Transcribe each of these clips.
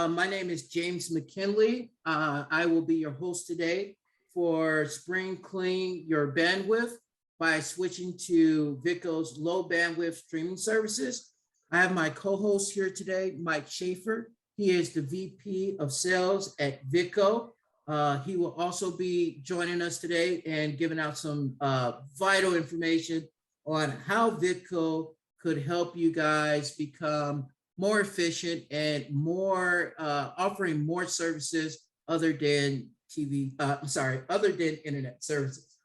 My name is James McKinley. I will be your host today for Spring Clean Your Bandwidth by switching to VICO's low bandwidth streaming services. I have my co-host here today, Mike Schaefer. He is the VP of Sales at VICO. He will also be joining us today and giving out some vital information on how VICO could help you guys become more efficient and more offering more services other than other than internet services.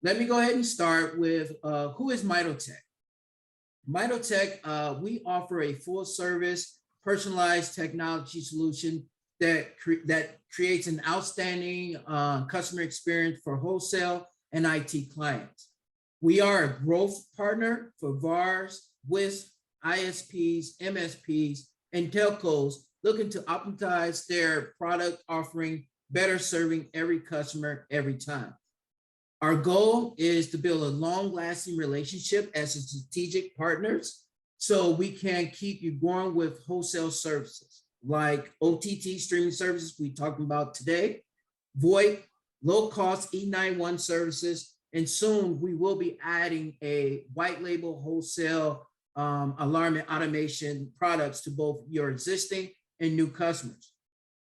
Let me go ahead and start with who is Mitotech. Mitotech, we offer a full service personalized technology solution that creates an outstanding customer experience for wholesale and IT clients. We are a growth partner for VARs, WISP, ISPs, MSPs, and telcos looking to optimize their product offering, better serving every customer every time. Our goal is to build a long-lasting relationship as a strategic partners so we can keep you growing with wholesale services like OTT streaming services we talked about today, VoIP, low-cost E91 services, and soon we will be adding a white label wholesale alarm and automation products to both your existing and new customers.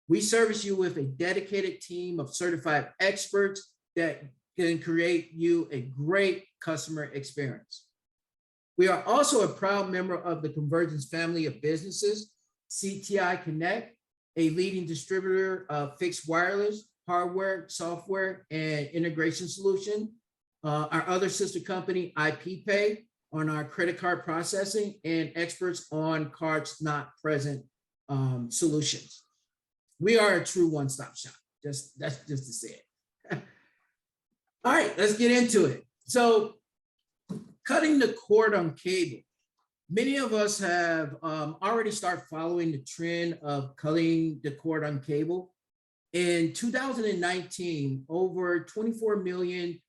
We service you with a dedicated team of certified experts that can create you a great customer experience. We are also a proud member of the Convergence family of businesses, CTI Connect, a leading distributor of fixed wireless, hardware, software, and integration solution. Our other sister company, IPPay, on our credit card processing, and experts on cards not present solutions. We are a true one-stop shop. That's just to say it. All right, let's get into it. So cutting the cord on cable. Many of us have already started following the trend of cutting the cord on cable. In 2019, over 24 million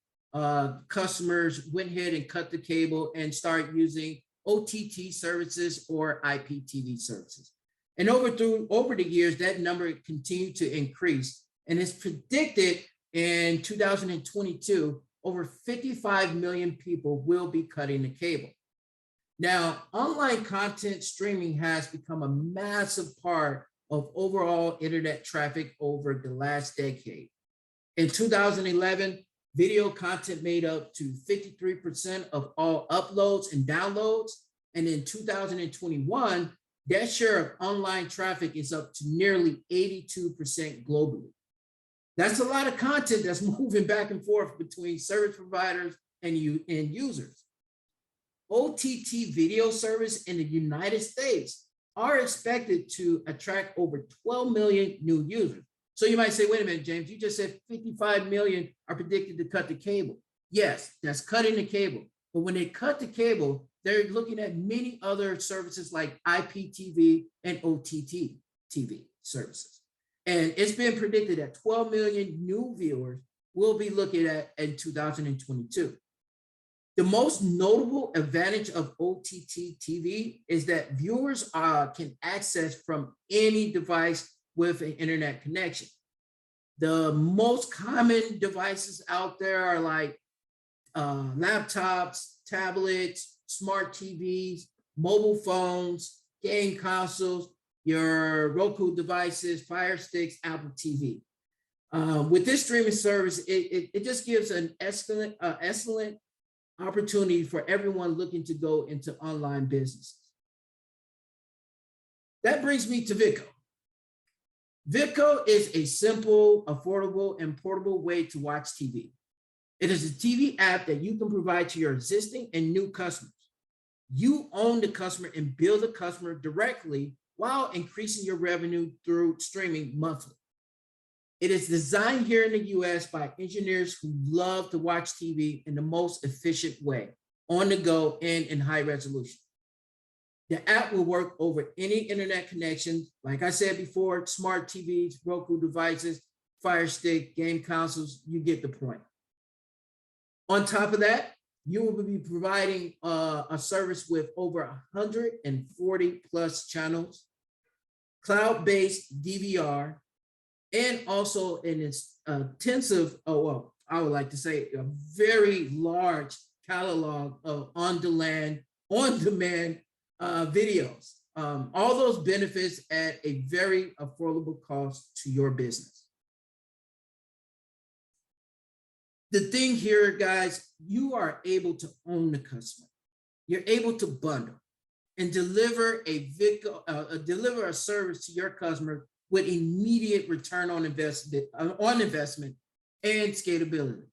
customers went ahead and cut the cable and started using OTT services or IPTV services. And over the years, that number continued to increase. And it's predicted in 2022, over 55 million people will be cutting the cable. Now, online content streaming has become a massive part of overall internet traffic over the last decade. In 2011, video content made up to 53% of all uploads and downloads. And in 2021, that share of online traffic is up to nearly 82% globally. That's a lot of content that's moving back and forth between service providers and users. OTT video service in the United States are expected to attract over 12 million new users. So you might say, wait a minute, James, you just said 55 million are predicted to cut the cable. Yes, that's cutting the cable. But when they cut the cable, they're looking at many other services like IPTV and OTT TV services. And it's been predicted that 12 million new viewers will be looking at in 2022. The most notable advantage of OTT TV is that viewers can access from any device with an internet connection. The most common devices out there are like laptops, tablets, smart TVs, mobile phones, game consoles, your Roku devices, Fire Sticks, Apple TV. With this streaming service, it just gives an excellent opportunity for everyone looking to go into online businesses. That brings me to VICO. VICO is a simple, affordable, and portable way to watch TV. It is a TV app that you can provide to your existing and new customers. You own the customer and bill the customer directly while increasing your revenue through streaming monthly. It is designed here in the US by engineers who love to watch TV in the most efficient way, on the go and in high resolution. The app will work over any internet connection. Like I said before, smart TVs, Roku devices, Fire Stick, game consoles, you get the point. On top of that, you will be providing a service with over 140 plus channels. cloud-based DVR, and also an intensive, I would like to say a very large catalog of on-demand videos. All those benefits at a very affordable cost to your business. The thing here, guys, you are able to own the customer. You're able to bundle and deliver a service to your customer with immediate return on investment and scalability.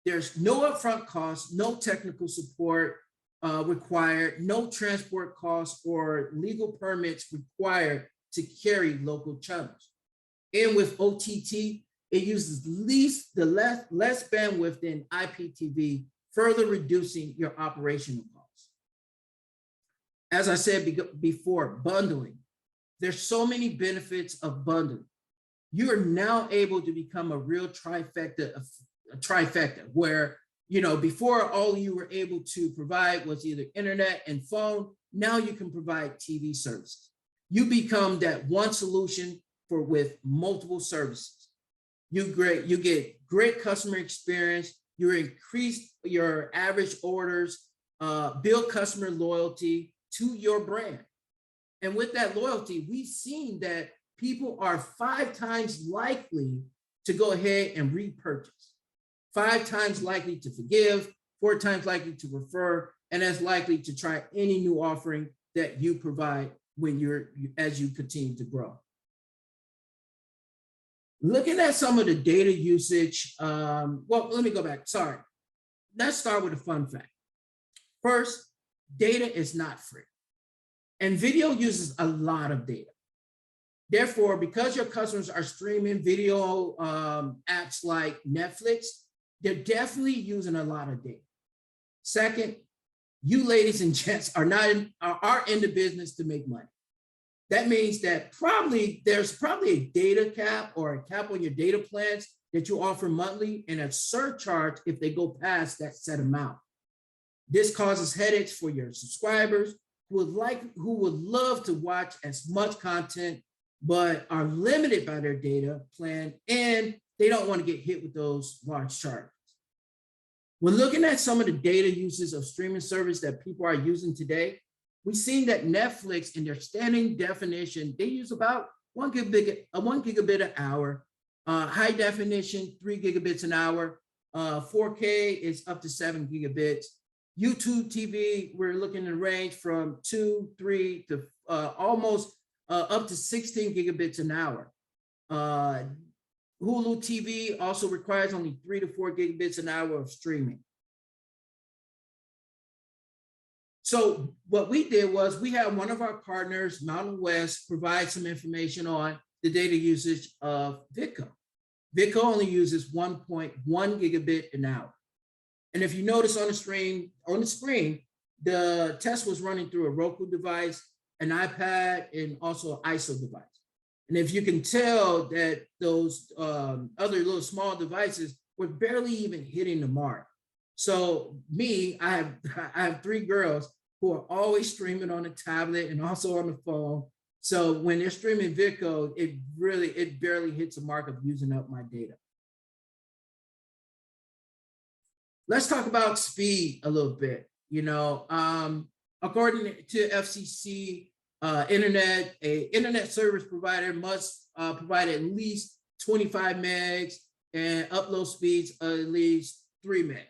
There's no upfront costs, no technical support required, no transport costs or legal permits required to carry local channels. And with OTT, it uses less bandwidth than IPTV, further reducing your operational costs. As I said before, bundling. There's so many benefits of bundling. You are now able to become a real trifecta, where, you know, before all you were able to provide was either internet and phone. Now you can provide TV services. You become that one solution with multiple services. You get great customer experience. You increase your average orders, build customer loyalty to your brand. And with that loyalty, we've seen that people are 5 times likely to go ahead and repurchase, 5 times likely to forgive, 4 times likely to refer, and as likely to try any new offering that you provide as you continue to grow. Looking at some of the data usage, well, let me go back, sorry. Let's start with a fun fact. First, data is not free, and video uses a lot of data. Therefore, because your customers are streaming video apps like Netflix, they're definitely using a lot of data. Second, you ladies and gents are in the business to make money. That means that there's probably a data cap or a cap on your data plans that you offer monthly, and a surcharge if they go past that set amount. This causes headaches for your subscribers who would love to watch as much content, but are limited by their data plan, and they don't want to get hit with those large charges. When looking at some of the data uses of streaming service that people are using today, we've seen that Netflix, in their standing definition, they use about 1 gigabit an hour, high definition, 3 gigabits an hour, 4K is up to 7 gigabits. YouTube TV, we're looking in range from 2, 3 to almost up to 16 gigabits an hour. Hulu TV also requires only 3 to 4 gigabits an hour of streaming. So what we did was we had one of our partners, Mountain West, provide some information on the data usage of VidCo. VidCo only uses 1.1 gigabit an hour. And if you notice on the screen, the test was running through a Roku device, an iPad, and also an ISO device. And if you can tell that those other little small devices were barely even hitting the mark. So I have 3 girls who are always streaming on a tablet and also on the phone. So when they're streaming VidCo, it barely hits the mark of using up my data. Let's talk about speed a little bit. You know, according to FCC, internet service provider must provide at least 25 megs and upload speeds of at least 3 megs.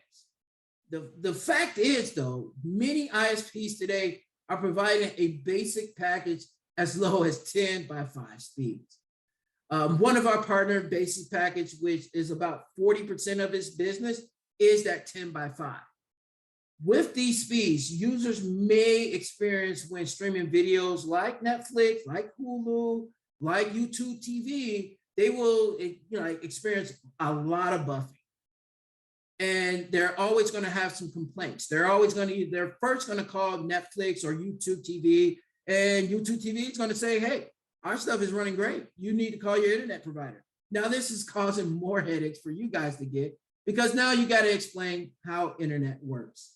The fact is, though, many ISPs today are providing a basic package as low as 10 by 5 speeds. One of our partner basic package, which is about 40% of its business, is that 10 by 5. With these speeds, users may experience when streaming videos like Netflix, like Hulu, like YouTube TV, they will experience a lot of buffering. And they're always going to have some complaints. They're first going to call Netflix or YouTube TV, and YouTube TV is going to say, hey, our stuff is running great. You need to call your internet provider. Now, this is causing more headaches for you guys to get, because now you got to explain how internet works.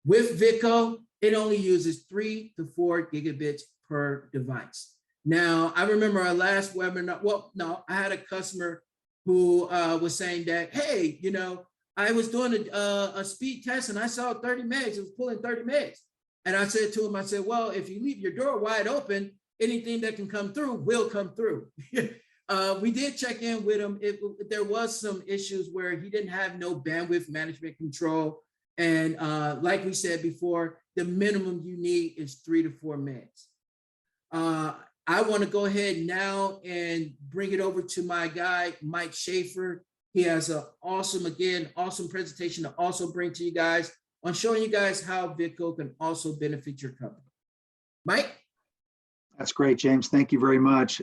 With VidCo, it only uses 3 to 4 gigabits per device. Now, I remember our last webinar. Well, no, I had a customer who was saying that, hey, you know, I was doing a speed test and I saw 30 megs. It was pulling 30 megs. And I said to him, I said, well, if you leave your door wide open, anything that can come through will come through. We did check in with him. There was some issues where he didn't have no bandwidth management control. And like we said before, the minimum you need is 3 to 4 megs. I want to go ahead now and bring it over to my guy, Mike Schaefer. He has an awesome presentation to also bring to you guys on showing you guys how VidCo can also benefit your company. Mike? That's great, James. Thank you very much.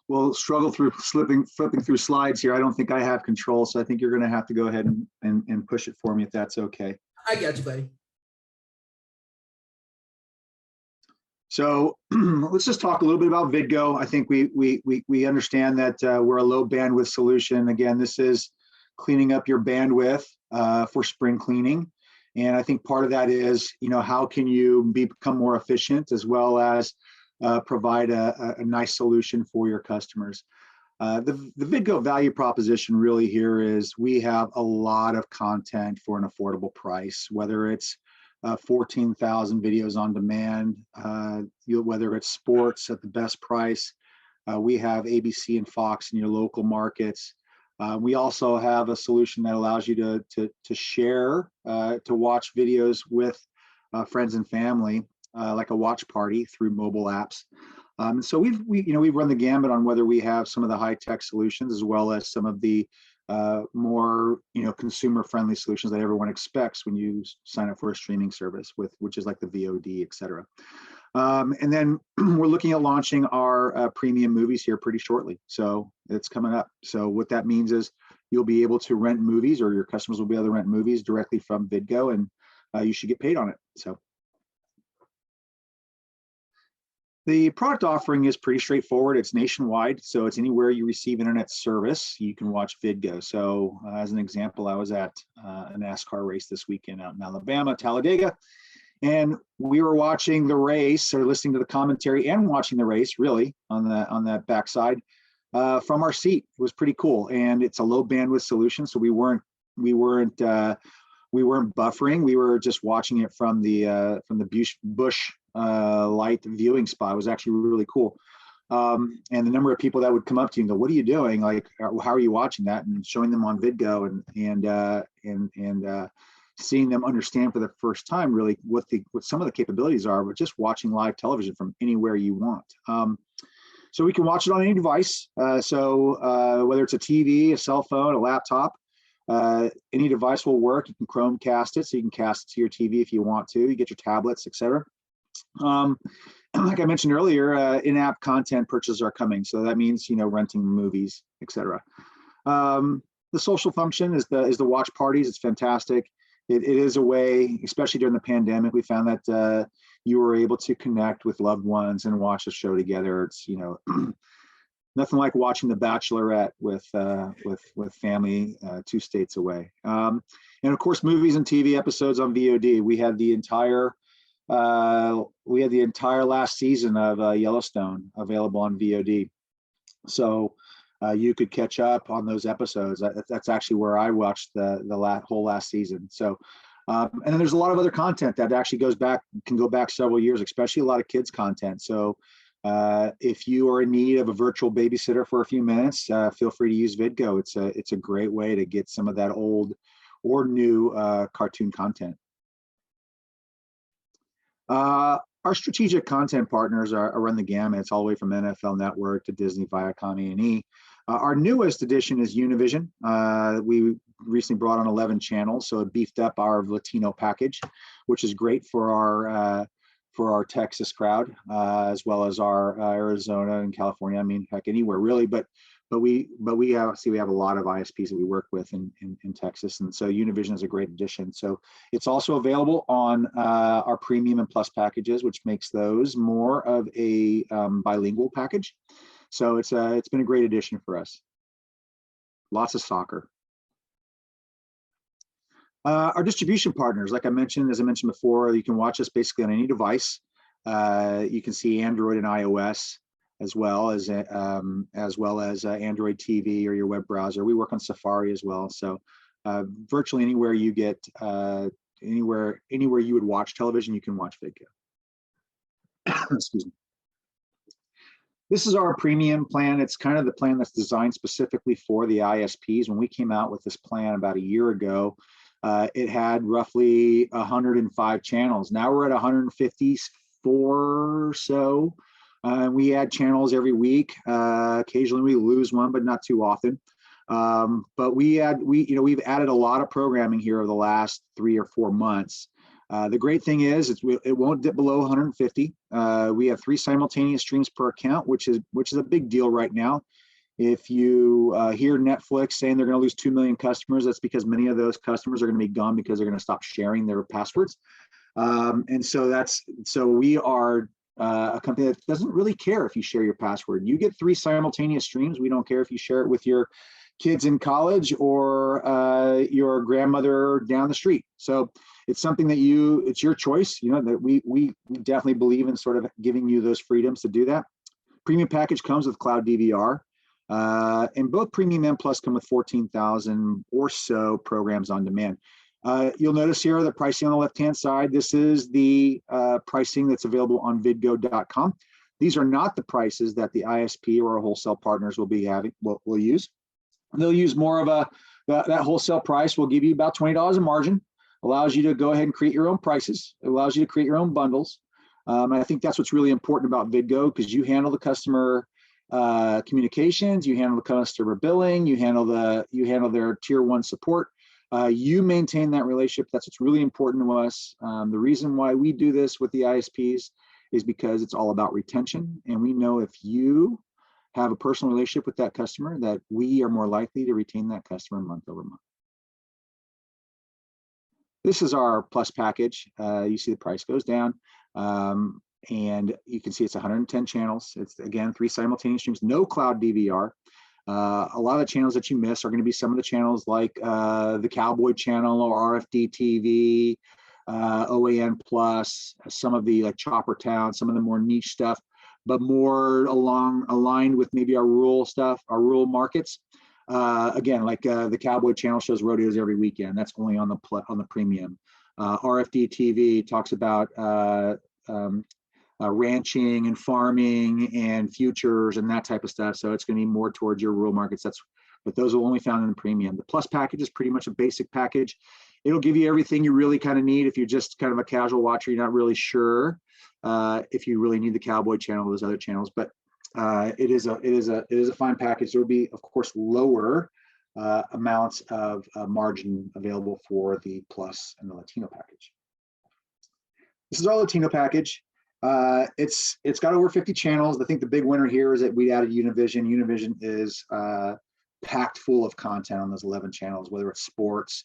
We'll struggle through flipping through slides here. I don't think I have control, so I think you're going to have to go ahead and push it for me if that's okay. I got you, buddy. So let's just talk a little bit about VidGo. I think we understand that we're a low bandwidth solution. Again, this is cleaning up your bandwidth for spring cleaning. And I think part of that is, you know, how can you become more efficient as well as provide a nice solution for your customers. The VidGo value proposition really here is we have a lot of content for an affordable price, whether it's 14,000 videos on demand, whether it's sports at the best price. We have ABC and Fox in your local markets. We also have a solution that allows you to share, to watch videos with friends and family, like a watch party through mobile apps. So we've run the gambit on whether we have some of the high-tech solutions as well as some of the more consumer-friendly solutions that everyone expects when you sign up for a streaming service, which is like the VOD, et cetera. And then we're looking at launching our premium movies here pretty shortly. So it's coming up. So what that means is you'll be able to rent movies, or your customers will be able to rent movies directly from VidGo, and you should get paid on it. So the product offering is pretty straightforward. It's nationwide, so it's anywhere you receive internet service, you can watch VidGo. So as an example, I was at a NASCAR race this weekend out in Alabama, Talladega, and we were watching the race, or listening to the commentary and watching the race, really, on that backside from our seat. It was pretty cool, and it's a low bandwidth solution, so we weren't buffering. We were just watching it from the Busch Light viewing spot. It was actually really cool. And the number of people that would come up to you and go, "What are you doing? Like, how are you watching that?" And showing them on VidGo and seeing them understand for the first time really what some of the capabilities are, but just watching live television from anywhere you want. So we can watch it on any device. So whether it's a TV, a cell phone, a laptop, any device will work. You can Chromecast it, so you can cast it to your TV if you want to. You get your tablets, etc. Like I mentioned earlier, in-app content purchases are coming, so that means renting movies, etc. The social function is the watch parties. It's fantastic. It is a way, especially during the pandemic, we found that you were able to connect with loved ones and watch a show together. It's nothing like watching The Bachelorette with family 2 states away. And of course, movies and TV episodes on VOD. We had the entire last season of Yellowstone available on VOD, so you could catch up on those episodes. That's actually where I watched the whole last season. So, and then there's a lot of other content that actually can go back several years, especially a lot of kids content. So. If you are in need of a virtual babysitter for a few minutes, feel free to use VidGo. It's a great way to get some of that old or new cartoon content. Our strategic content partners are run the gamut. It's all the way from NFL Network to Disney, Viacom, A&E. Our newest addition is Univision. We recently brought on 11 channels, so it beefed up our Latino package, which is great for our Texas crowd, as well as our Arizona and California. I mean, heck, anywhere really. But we have a lot of ISPs that we work with in Texas, and so Univision is a great addition. So it's also available on our premium and plus packages, which makes those more of a bilingual package. So it's been a great addition for us. Lots of soccer. Our distribution partners, like I mentioned, as I mentioned before, you can watch us basically on any device. You can see Android and iOS as well as Android TV or your web browser. We work on Safari as well. So virtually anywhere you get anywhere you would watch television, you can watch VidGo. Excuse me. This is our premium plan. It's kind of the plan that's designed specifically for the ISPs. When we came out with this plan about a year ago, it had roughly 105 channels. Now we're at 154 or so. We add channels every week. Occasionally we lose one, but not too often. But we've added a lot of programming here over the last 3 or 4 months. The great thing is it won't dip below 150. We have 3 simultaneous streams per account, which is a big deal right now. If you hear Netflix saying they're going to lose 2 million customers, that's because many of those customers are going to be gone because they're going to stop sharing their passwords. And so we are a company that doesn't really care if you share your password. You get 3 simultaneous streams. We don't care if you share it with your kids in college or your grandmother down the street. So it's something that it's your choice, that we definitely believe in sort of giving you those freedoms to do that. Premium package comes with cloud DVR, and both Premium and Plus come with 14,000 or so programs on demand. You'll notice here the pricing on the left-hand side. This is the pricing that's available on vidgo.com. These are not the prices that the ISP or our wholesale partners will use. They'll use more of that wholesale price will give you about $20 a margin. Allows you to go ahead and create your own prices. It allows you to create your own bundles. And I think that's what's really important about VidGo, because you handle the customer communications, you handle the customer billing, you handle their tier 1 support. You maintain that relationship. That's what's really important to us. The reason why we do this with the ISPs is because it's all about retention. And we know if you have a personal relationship with that customer, that we are more likely to retain that customer month over month. This is our Plus package. You see the price goes down, and you can see it's 110 channels. It's, again, 3 simultaneous streams, no cloud DVR. A lot of the channels that you miss are going to be some of the channels like the Cowboy Channel or RFD TV, OAN Plus, some of the like Chopper Town, some of the more niche stuff, but more aligned with maybe our rural stuff, our rural markets. Again, like the Cowboy Channel shows rodeos every weekend. That's only on the premium. RFD TV talks about ranching and farming and futures and that type of stuff. So it's going to be more towards your rural markets. But those are only found in the premium. The Plus package is pretty much a basic package. It'll give you everything you really kind of need if you're just kind of a casual watcher. You're not really sure if you really need the Cowboy Channel or those other channels, but it is a fine package. There will be, of course, lower amounts of margin available for the Plus and the Latino package. This is our Latino package. It's got over 50 channels. I think the big winner here is that we added Univision. Univision is packed full of content on those 11 channels, whether it's sports,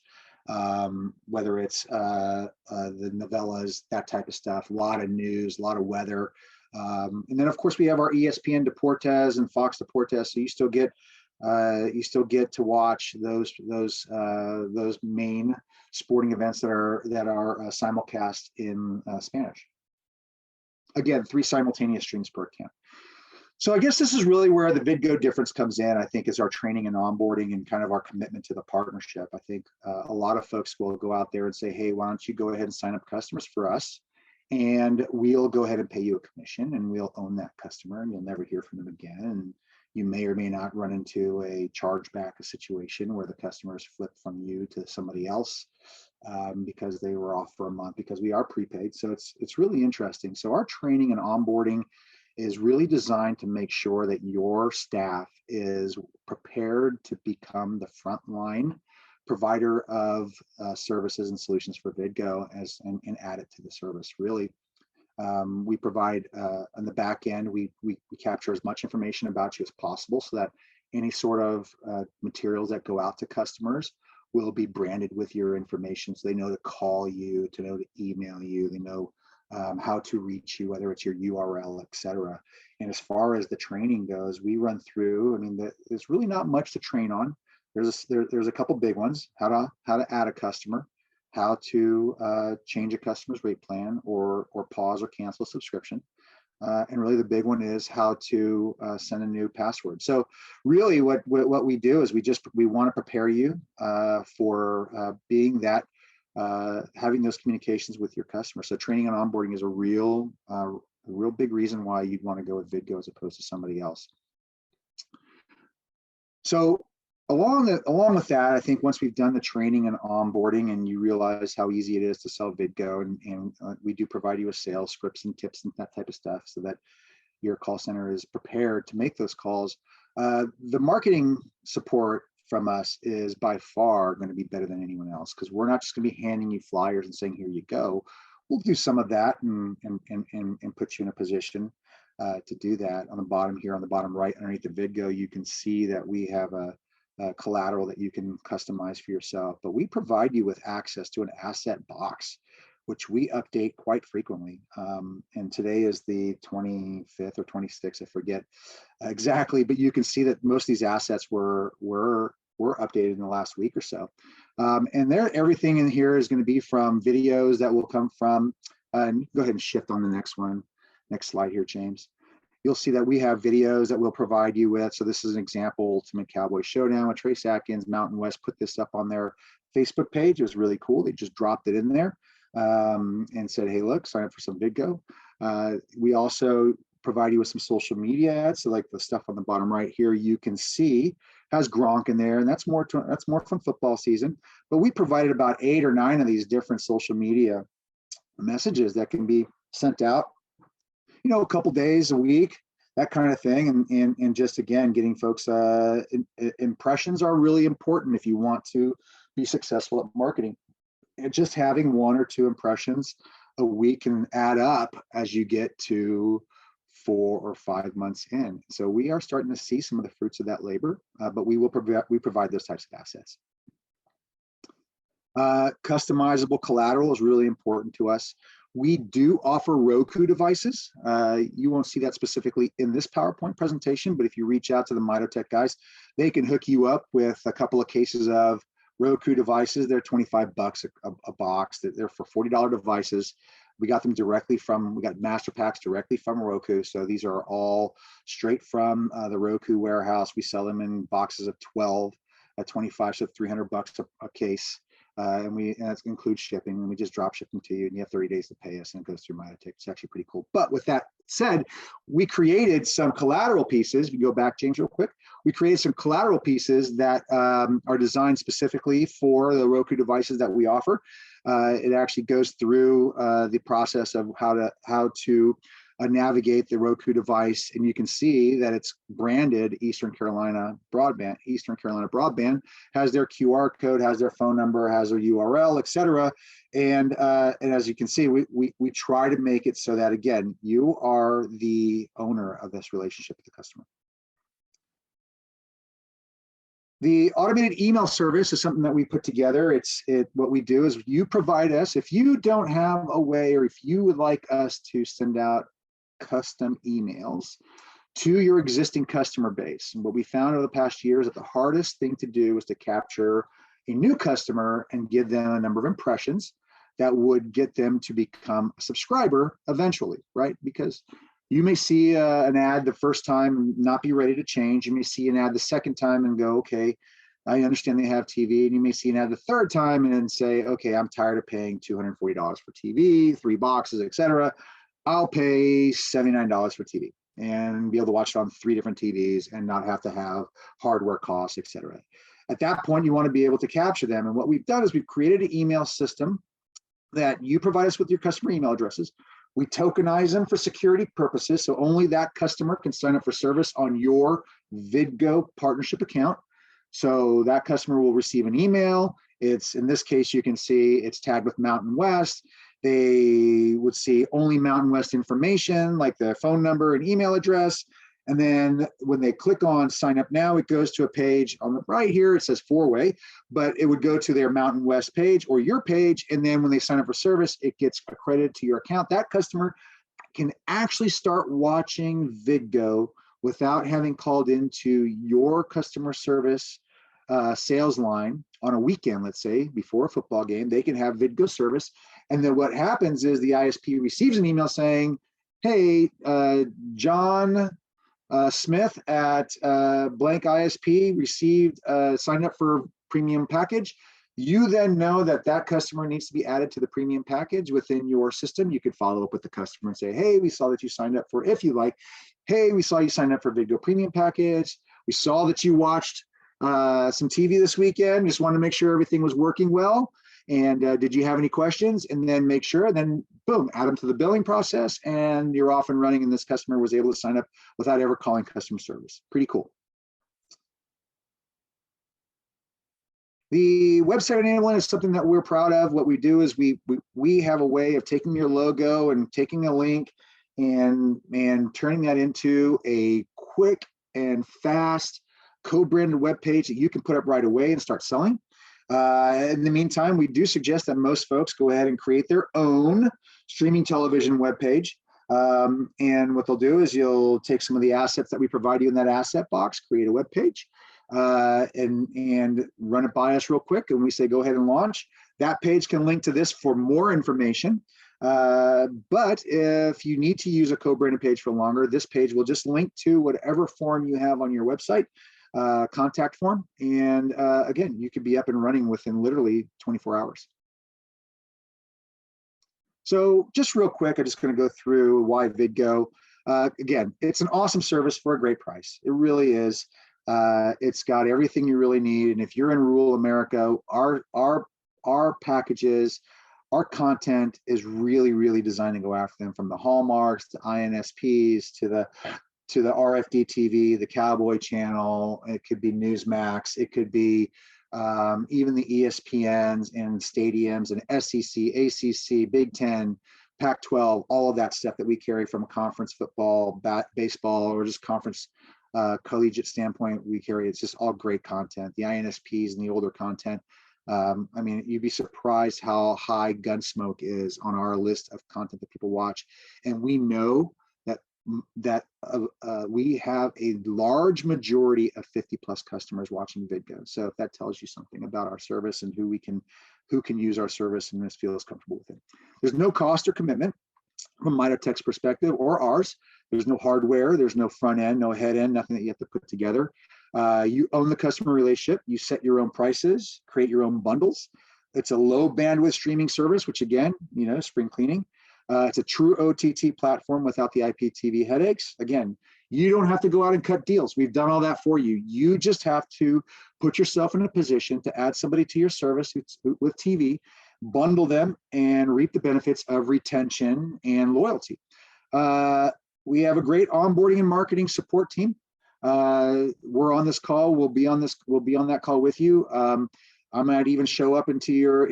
whether it's the novellas, that type of stuff. A lot of news, a lot of weather. And then of course we have our ESPN Deportes and Fox Deportes, so you still get to watch those main sporting events that are simulcast in Spanish. Again, 3 simultaneous streams per account. So I guess this is really where the VidGo difference comes in, I think, is our training and onboarding and kind of our commitment to the partnership. I think a lot of folks will go out there and say, hey, why don't you go ahead and sign up customers for us? And we'll go ahead and pay you a commission, and we'll own that customer, and you'll never hear from them again. And you may or may not run into a chargeback situation where the customers flip from you to somebody else because they were off for a month, because we are prepaid. So it's really interesting. So our training and onboarding is really designed to make sure that your staff is prepared to become the frontline provider of services and solutions for VidGo and add it to the service. Really, we provide on the back end, we capture as much information about you as possible so that any sort of materials that go out to customers will be branded with your information, so they know to call you, to know to email you, they know how to reach you, whether it's your URL, etc. And as far as the training goes, we run through, I mean, there's really not much to train on. There's a couple big ones: how to add a customer, how to change a customer's rate plan or pause or cancel a subscription. And really the big one is how to send a new password. So really what we do is we want to prepare you for being that, having those communications with your customer. So training and onboarding is a real big reason why you'd want to go with VidGo as opposed to somebody else. So along with that, I think once we've done the training and onboarding and you realize how easy it is to sell VidGo, and we do provide you with sales scripts and tips and that type of stuff so that your call center is prepared to make those calls. The marketing support from us is by far going to be better than anyone else, because we're not just going to be handing you flyers and saying, here you go. We'll do some of that and put you in a position to do that. On the bottom here, on the bottom right, underneath the VidGo, you can see that we have a collateral that you can customize for yourself, but we provide you with access to an asset box, which we update quite frequently. And today is the 25th or 26th, I forget exactly, but you can see that most of these assets were updated in the last week or so. And everything in here is going to be from videos that will come from, go ahead and shift on the next one. Next slide here, James. You'll see that we have videos that we'll provide you with. So this is an example, Ultimate Cowboy Showdown with Trace Atkins. Mountain West put this up on their Facebook page. It was really cool. They just dropped it in there and said, hey, look, sign up for some VidGo. We also provide you with some social media ads. So like the stuff on the bottom right here, you can see has Gronk in there, and that's more from football season. But we provided about 8 or 9 of these different social media messages that can be sent out, a couple days, a week, that kind of thing. And just, again, getting folks, impressions are really important if you want to be successful at marketing. And just having 1 or 2 impressions a week can add up as you get to 4 or 5 months in. So we are starting to see some of the fruits of that labor, but we provide those types of assets. Customizable collateral is really important to us. We do offer Roku devices. You won't see that specifically in this PowerPoint presentation, but if you reach out to the Mitotech guys, they can hook you up with a couple of cases of Roku devices. They're $25 a box. They're for $40 devices. We got them directly we got master packs directly from Roku. So these are all straight from the Roku warehouse. We sell them in boxes of 12 at 25, so $300 a case. And that includes shipping, and we just drop ship them to you, and you have 30 days to pay us, and it goes through Mitotech. It's actually pretty cool. But with that said, we created some collateral pieces. If you go back, James, real quick, we created some collateral pieces that are designed specifically for the Roku devices that we offer. It actually goes through the process of how to navigate the Roku device, and you can see that it's branded Eastern Carolina Broadband. Eastern Carolina Broadband has their QR code, has their phone number, has their URL, etc. And as you can see, we try to make it so that, again, you are the owner of this relationship with the customer. The automated email service is something that we put together. What we do is you provide us, if you don't have a way, or if you would like us to send out custom emails to your existing customer base. And what we found over the past year is that the hardest thing to do is to capture a new customer and give them a number of impressions that would get them to become a subscriber eventually, right? Because you may see an ad the first time and not be ready to change. You may see an ad the second time and go, okay, I understand they have TV. And you may see an ad the third time and then say, okay, I'm tired of paying $240 for TV, 3 boxes, etc. I'll pay $79 for TV and be able to watch it on 3 different TVs and not have to have hardware costs, etc. At that point, you want to be able to capture them. And what we've done is we've created an email system that you provide us with your customer email addresses. We tokenize them for security purposes, so only that customer can sign up for service on your VidGo partnership account. So that customer will receive an email. It's, in this case, you can see it's tagged with Mountain West. They would see only Mountain West information, like the phone number and email address. And then when they click on sign up now, it goes to a page on the right here. It says 4-way, but it would go to their Mountain West page or your page. And then when they sign up for service, it gets accredited to your account. That customer can actually start watching VidGo without having called into your customer service sales line on a weekend, let's say before a football game, they can have Vidgo service. And then what happens is the ISP receives an email saying, hey, John Smith at blank ISP received signed up for premium package. You then know that that customer needs to be added to the premium package within your system. You could follow up with the customer and say, hey, we saw that you signed up for, if you like, hey, we saw you signed up for Vidgo premium package. We saw that you watched some TV this weekend. Just wanted to make sure everything was working well. And did you have any questions? And then make sure, then boom, add them to the billing process and you're off and running. And this customer was able to sign up without ever calling customer service. Pretty cool. The website enablement is something that we're proud of. What we do is we have a way of taking your logo and taking a link and turning that into a quick and fast co-branded web page that you can put up right away and start selling. In the meantime, we do suggest that most folks go ahead and create their own streaming television web page. And what they'll do is you'll take some of the assets that we provide you in that asset box, create a web page, and run it by us real quick. And we say, go ahead and launch. That page can link to this for more information. But if you need to use a co-branded page for longer, this page will just link to whatever form you have on your website, contact form. And again, you could be up and running within literally 24 hours. So just real quick, I'm just going to go through why Vidgo. Again, it's an awesome service for a great price. It really is. It's got everything you really need. And if you're in rural America, our packages, our content is really, really designed to go after them, from the Hallmarks to INSPs to the RFD TV, the Cowboy Channel. It could be Newsmax. It could be even the ESPNs and stadiums and SEC, ACC, Big Ten, Pac-12, all of that stuff that we carry from a conference football, baseball, or just conference collegiate standpoint. We carry, it's just all great content. The INSPs and the older content. I mean, you'd be surprised how high Gunsmoke is on our list of content that people watch. And we know that we have a large majority of 50+ customers watching Vidgo. So if that tells you something about our service and who can use our service and feels comfortable with it. There's no cost or commitment from Mitotek's perspective or ours. There's no hardware, there's no front end, no head end, nothing that you have to put together. You own the customer relationship. You set your own prices, create your own bundles. It's a low bandwidth streaming service, which again, spring cleaning. It's a true OTT platform without the IPTV headaches. Again, you don't have to go out and cut deals. We've done all that for you. You just have to put yourself in a position to add somebody to your service with TV, bundle them, and reap the benefits of retention and loyalty. We have a great onboarding and marketing support team. We're on this call. We'll be on that call with you. I might even show up into your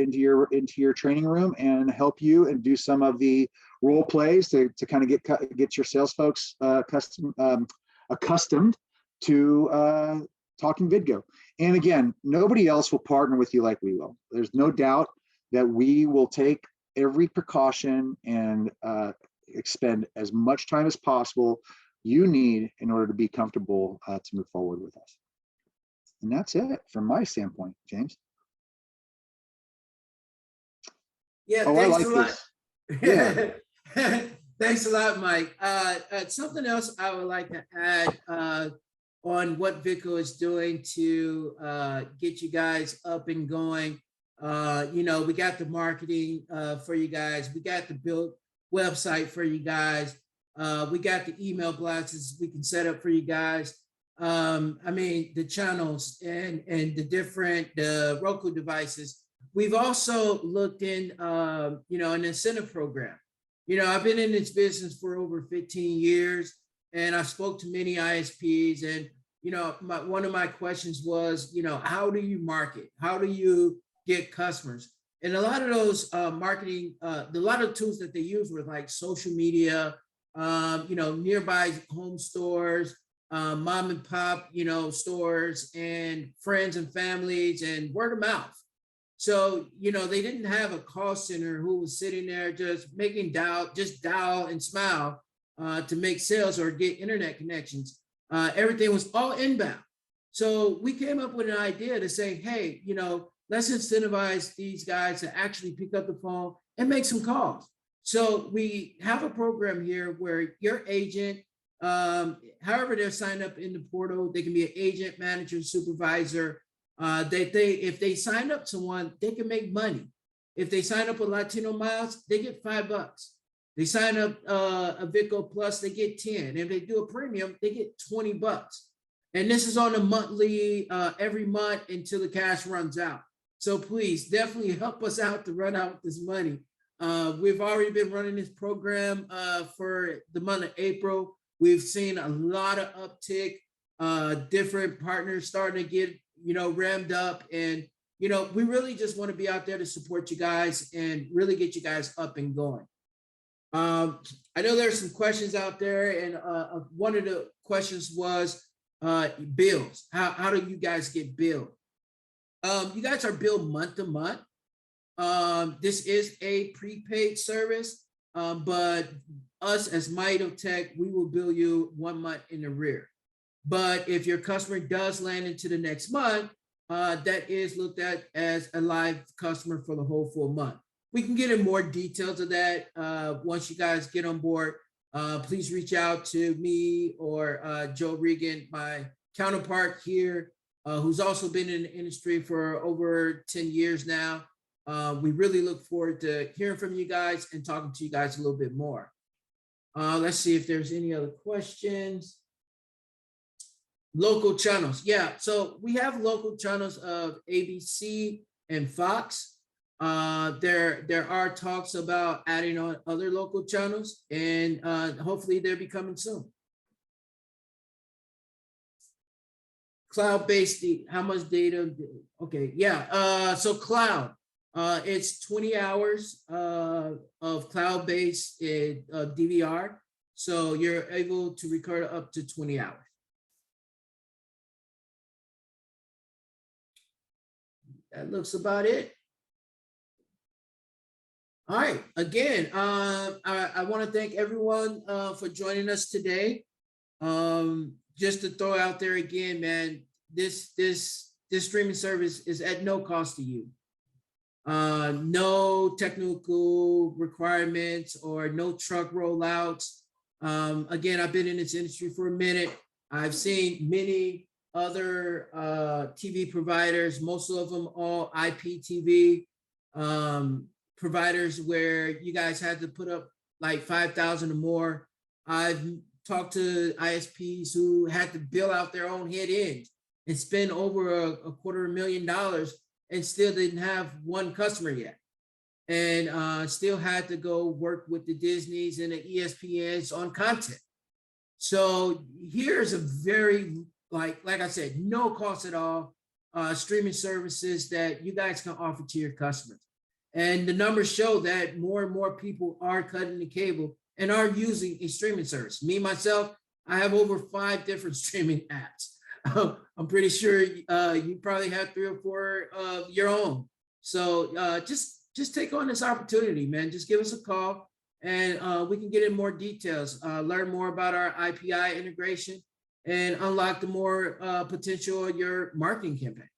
training room and help you and do some of the role plays to kind of get your sales folks accustomed to talking Vidgo. And again, nobody else will partner with you like we will. There's no doubt that we will take every precaution and expend as much time as possible you need in order to be comfortable to move forward with us. And that's it from my standpoint, James. Yeah, oh, thanks I like a lot. This. Yeah. Thanks a lot, Mike. Something else I would like to add on what Vidgo is doing to get you guys up and going. We got the marketing for you guys. We got the build website for you guys. We got the email blasts we can set up for you guys. I mean, the channels and the Roku devices. We've also looked in, an incentive program. I've been in this business for over 15 years, and I spoke to many ISPs, and one of my questions was, how do you market? How do you get customers? And a lot of those marketing, a lot of tools that they use were like social media, nearby home stores, mom and pop, stores, and friends and families, and word of mouth. So, they didn't have a call center who was sitting there just making dial and smile to make sales or get internet connections. Everything was all inbound. So we came up with an idea to say, hey, let's incentivize these guys to actually pick up the phone and make some calls. So we have a program here where your agent, however they're signed up in the portal, they can be an agent, manager, supervisor. If they sign up someone, they can make money. If they sign up with Latino Miles, they get $5. They sign up a Vidgo Plus, they get 10. If they do a premium, they get $20. And this is on a monthly, every month until the cash runs out. So please definitely help us out to run out with this money. We've already been running this program for the month of April. We've seen a lot of uptick, different partners starting to get, ramped up. And, we really just want to be out there to support you guys and really get you guys up and going. I know there's some questions out there, and one of the questions was bills. How do you guys get billed? You guys are billed month to month. This is a prepaid service, but us as Mito Tech, we will bill you 1 month in the rear. But if your customer does land into the next month, that is looked at as a live customer for the whole full month. We can get in more details of that once you guys get on board. Please reach out to me or Joe Regan, my counterpart here, who's also been in the industry for over 10 years now. We really look forward to hearing from you guys and talking to you guys a little bit more. Let's see if there's any other questions. Local channels. Yeah, so we have local channels of ABC and Fox. There are talks about adding on other local channels, and hopefully they'll be coming soon. Cloud-based, how much data? Okay, yeah. So cloud, it's 20 hours of cloud-based DVR. So you're able to record up to 20 hours. That looks about it. All right, again, I want to thank everyone for joining us today. Just to throw out there again, man, this streaming service is at no cost to you. No technical requirements or no truck rollouts. Again, I've been in this industry for a minute. I've seen many other TV providers, most of them all IPTV providers, where you guys had to put up like 5,000 or more. I've talked to ISPs who had to bill out their own head end and spend over a $250,000 and still didn't have one customer yet, and still had to go work with the Disneys and the ESPNs on content. So here's a very, like I said, no cost at all streaming services that you guys can offer to your customers. And the numbers show that more and more people are cutting the cable and are using a streaming service. Me, myself, I have over 5 different streaming apps. I'm pretty sure you probably have 3 or 4 of your own. So just take on this opportunity, man. Just give us a call and we can get in more details, learn more about our IPI integration, and unlock the more potential of your marketing campaign.